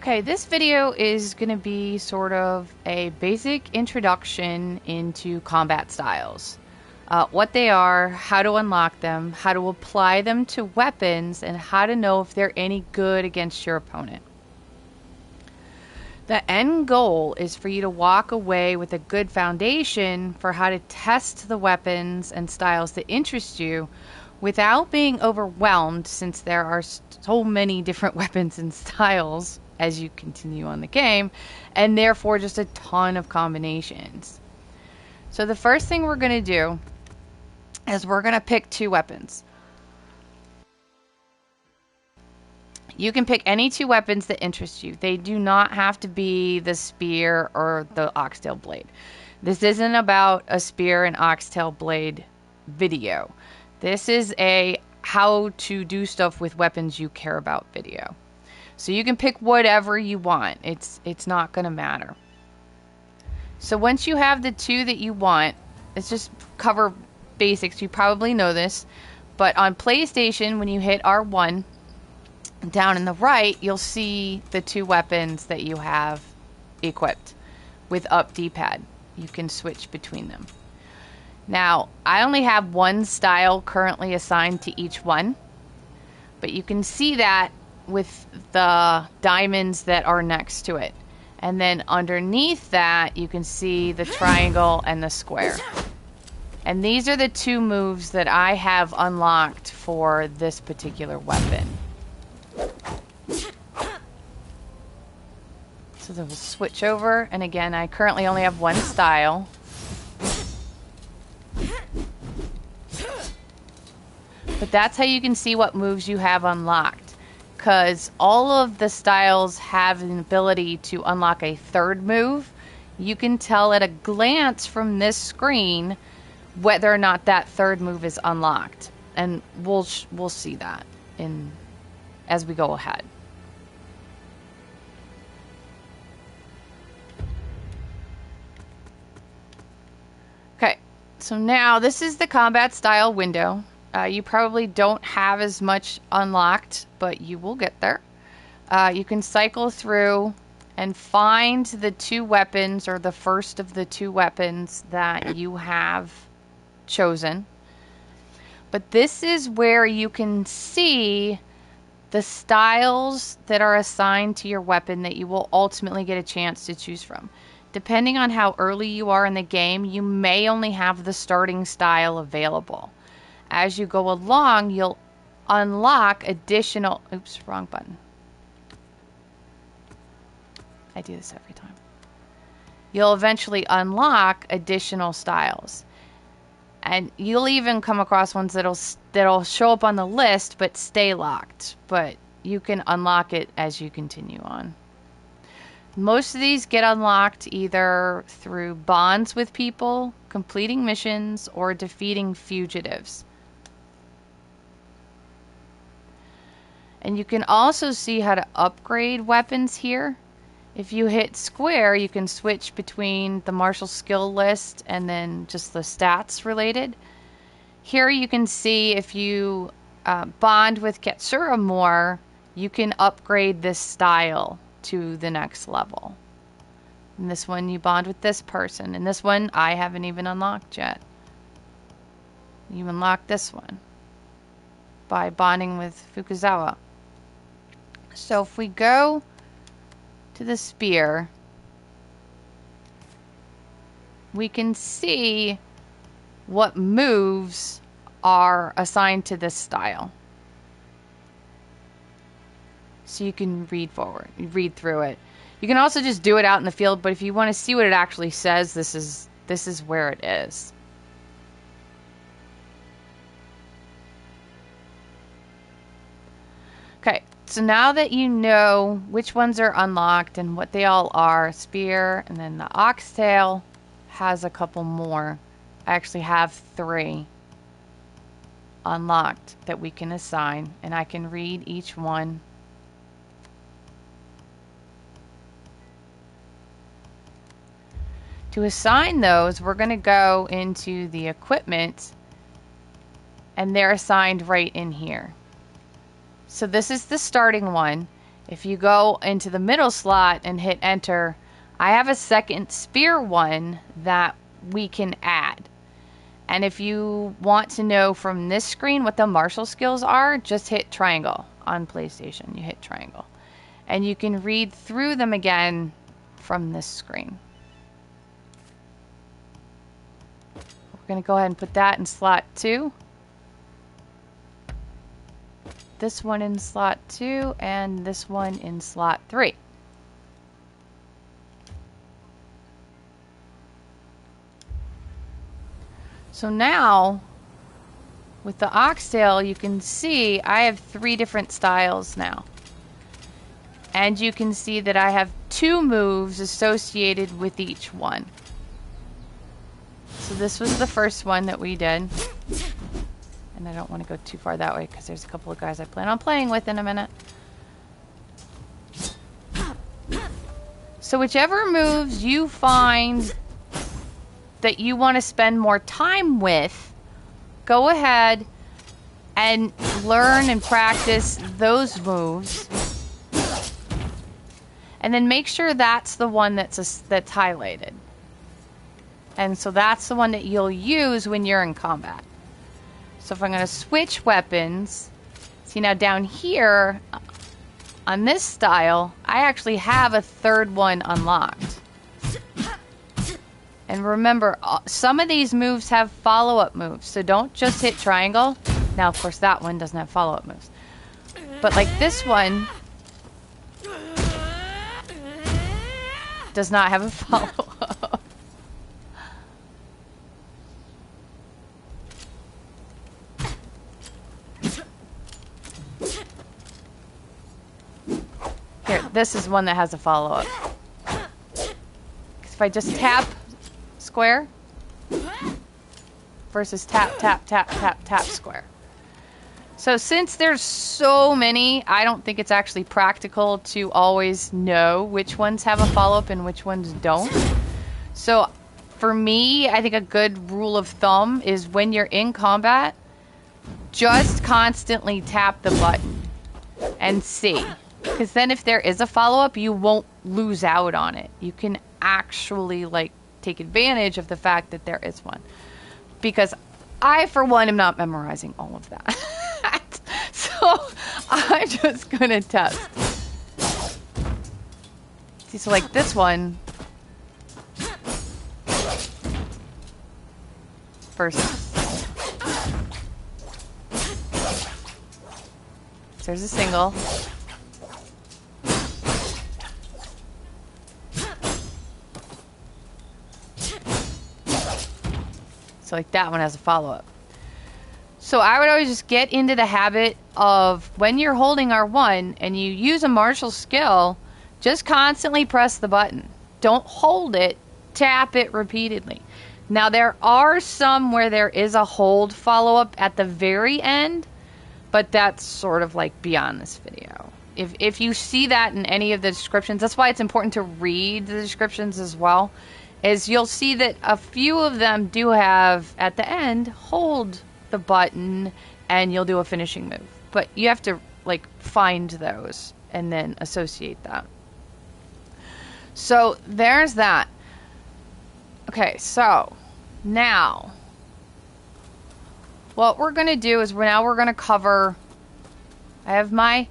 Okay, this video is going to be sort of a basic introduction into combat styles. What they are, how to unlock them, how to apply them to weapons, and how to know if they're any good against your opponent. The end goal is for you to walk away with a good foundation for how to test the weapons and styles that interest you without being overwhelmed, since there are so many different weapons and styles as you continue on the game, and therefore just a ton of combinations. So the first thing we're going to do is we're going to pick two weapons. You can pick any two weapons that interest you. They do not have to be the spear or the oxtail blade. This isn't about a spear and oxtail blade video. This is a how to do stuff with weapons you care about video. So you can pick whatever you want. It's not going to matter. So once you have the two that you want, let's just cover basics. You probably know this, but on PlayStation, when you hit R1, down in the right, you'll see the two weapons that you have equipped with up D-pad. You can switch between them. Now, I only have one style currently assigned to each one, but you can see that with the diamonds that are next to it. And then underneath that, you can see the triangle and the square. And these are the two moves that I have unlocked for this particular weapon. So we'll switch over, and again, I currently only have one style. But that's how you can see what moves you have unlocked, because all of the styles have an ability to unlock a third move. You can tell at a glance from this screen whether or not that third move is unlocked, and we'll see that as we go ahead. Okay, so now this is the combat style window. You probably don't have as much unlocked, but you will get there. You can cycle through and find the two weapons, or the first of the two weapons that you have chosen. But this is where you can see the styles that are assigned to your weapon that you will ultimately get a chance to choose from. Depending on how early you are in the game, you may only have the starting style available. As you go along, you'll unlock additional... Oops, wrong button. I do this every time. You'll eventually unlock additional styles. And you'll even come across ones that'll show up on the list but stay locked. But you can unlock it as you continue on. Most of these get unlocked either through bonds with people, completing missions, or defeating fugitives. And you can also see how to upgrade weapons here. If you hit square, you can switch between the martial skill list and then just the stats related. Here you can see if you bond with Katsura more, you can upgrade this style to the next level. And this one you bond with this person. And this one I haven't even unlocked yet. You unlock this one by bonding with Fukuzawa. So if we go to the spear, we can see what moves are assigned to this style. So you can read through it. You can also just do it out in the field, but if you want to see what it actually says, this is where it is. Okay, so now that you know which ones are unlocked and what they all are, spear, and then the oxtail has a couple more. I actually have 3 unlocked that we can assign, and I can read each one. To assign those, we're going to go into the equipment, and they're assigned right in here. So this is the starting one. If you go into the middle slot and hit enter, I have a second spear one that we can add. And if you want to know from this screen what the martial skills are, just hit triangle on PlayStation. You hit triangle. And you can read through them again from this screen. We're going to go ahead and put that in slot 2. This one in slot 2 and this one in slot 3. So now, with the oxtail, you can see I have 3 different styles now. And you can see that I have 2 moves associated with each one. So this was the first one that we did. And I don't want to go too far that way because there's a couple of guys I plan on playing with in a minute. So whichever moves you find that you want to spend more time with, go ahead and learn and practice those moves. And then make sure that's the one that's highlighted. And so that's the one that you'll use when you're in combat. So if I'm going to switch weapons, see now down here on this style, I actually have a third one unlocked. And remember, some of these moves have follow-up moves, so don't just hit triangle. Now, of course, that one doesn't have follow-up moves. But like this one does not have a follow-up. Here, this is one that has a follow-up. If I just tap square versus tap, tap, tap, tap, tap square. So since there's so many, I don't think it's actually practical to always know which ones have a follow-up and which ones don't. So for me, I think a good rule of thumb is when you're in combat, just constantly tap the button and see. Because then if there is a follow-up, you won't lose out on it. You can actually like take advantage of the fact that there is one. Because I, for one, am not memorizing all of that. So I'm just going to test. See, so like this one. Versus. So there's a single. So like that one has a follow-up. So I would always just get into the habit of when you're holding R1 and you use a martial skill, just constantly press the button. Don't hold it, tap it repeatedly. Now there are some where there is a hold follow-up at the very end, but that's sort of like beyond this video. If you see that in any of the descriptions, that's why it's important to read the descriptions as well. Is you'll see that a few of them do have, at the end, hold the button and you'll do a finishing move. But you have to, like, find those and then associate that. So, there's that. Okay, so, now, what we're going to do is we're going to cover, I have my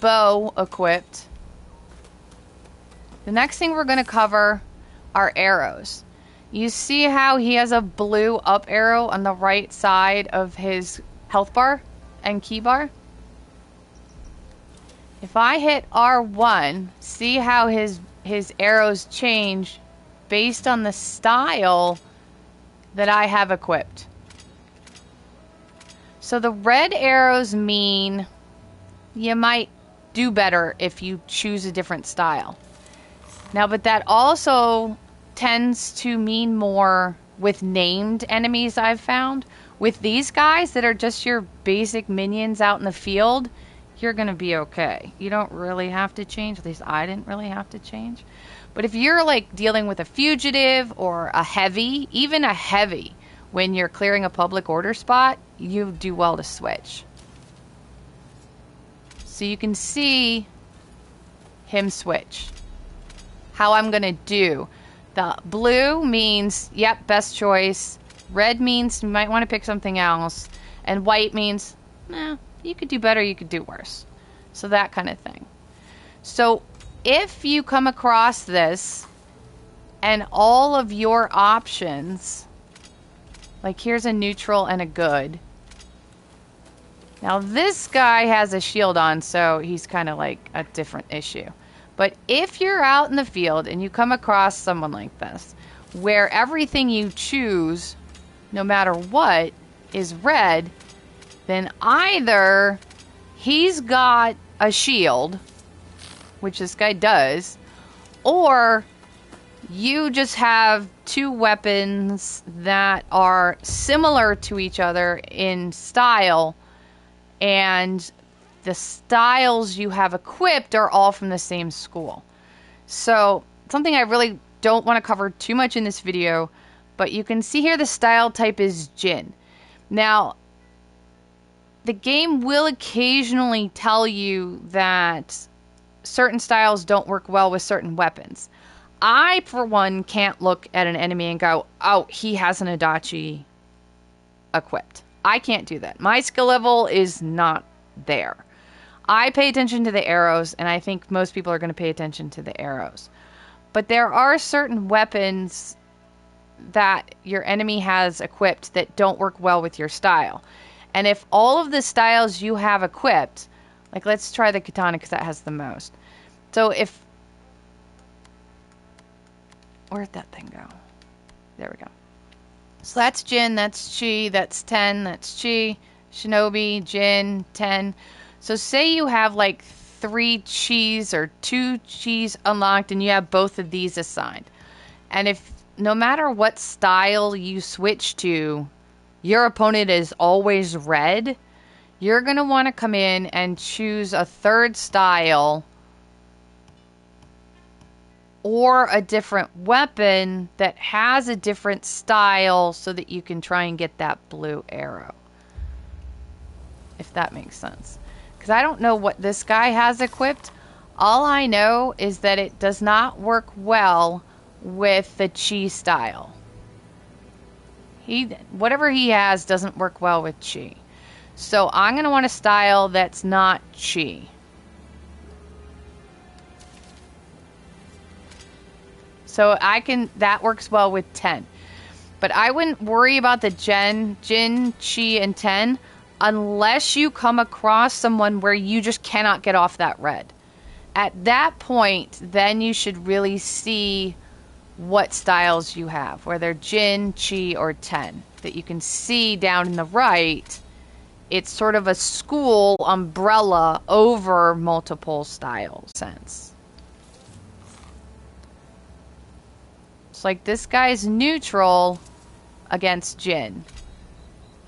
bow equipped. The next thing we're going to cover are arrows. You see how he has a blue up arrow on the right side of his health bar and key bar? If I hit R1, see how his arrows change based on the style that I have equipped. So the red arrows mean you might do better if you choose a different style. Now, but that also tends to mean more with named enemies I've found. With these guys that are just your basic minions out in the field, you're going to be okay. You don't really have to change. At least I didn't really have to change. But if you're like dealing with a fugitive or a heavy, even a heavy, when you're clearing a public order spot, you do well to switch. so you can see him switch. How I'm going to do. The blue means, yep, best choice. Red means you might want to pick something else. And white means, nah, you could do better, you could do worse. So that kind of thing. So if you come across this and all of your options, like here's a neutral and a good. Now this guy has a shield on, so he's kind of like a different issue. But if you're out in the field and you come across someone like this, where everything you choose, no matter what, is red, then either he's got a shield, which this guy does, or you just have two weapons that are similar to each other in style, and the styles you have equipped are all from the same school. So something I really don't want to cover too much in this video, but you can see here the style type is Jin. Now, the game will occasionally tell you that certain styles don't work well with certain weapons. I, for one, can't look at an enemy and go, oh, he has an Adachi equipped. I can't do that. My skill level is not there. I pay attention to the arrows, and I think most people are going to pay attention to the arrows. But there are certain weapons that your enemy has equipped that don't work well with your style. And if all of the styles you have equipped, like let's try the katana because that has the most. So if... Where'd that thing go? There we go. So that's Jin, that's Chi, that's Ten, that's Chi, Shinobi, Jin, Ten. So say you have like 3 Chis or 2 Chis unlocked and you have both of these assigned. And if no matter what style you switch to, your opponent is always red, you're going to want to come in and choose a third style or a different weapon that has a different style so that you can try and get that blue arrow. If that makes sense. Because I don't know what this guy has equipped. All I know is that it does not work well with the Chi style. Whatever he has doesn't work well with Chi. So I'm going to want a style that's not Chi. So that works well with 10. But I wouldn't worry about the Jin, Chi, and 10 unless you come across someone where you just cannot get off that red. At that point, then you should really see what styles you have, whether Jin, Chi, or 10. That you can see down in the right, it's sort of a school umbrella over multiple styles sense. It's like this guy's neutral against Jin.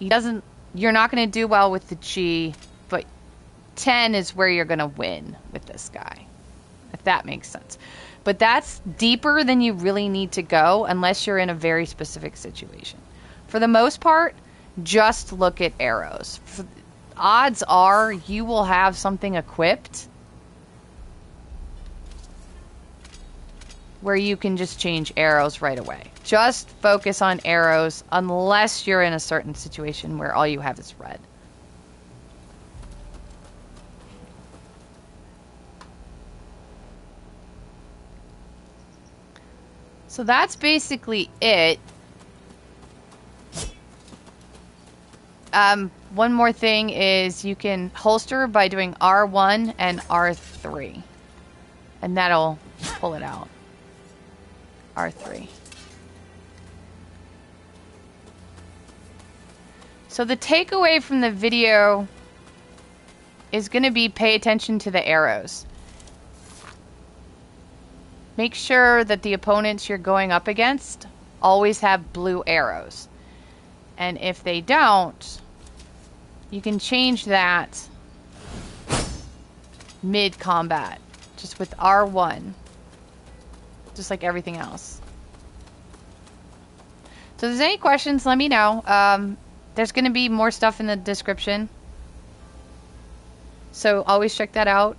You're not going to do well with the Chi, but 10 is where you're going to win with this guy. If that makes sense. But that's deeper than you really need to go unless you're in a very specific situation. For the most part, just look at arrows. Odds are you will have something equipped where you can just change arrows right away. Just focus on arrows unless you're in a certain situation where all you have is red. So that's basically it. One more thing is you can holster by doing R1 and R3. And that'll pull it out. R3. So the takeaway from the video is going to be pay attention to the arrows. Make sure that the opponents you're going up against always have blue arrows. And if they don't, you can change that mid-combat, just with R1. Just like everything else. So if there's any questions, let me know. There's going to be more stuff in the description. So always check that out.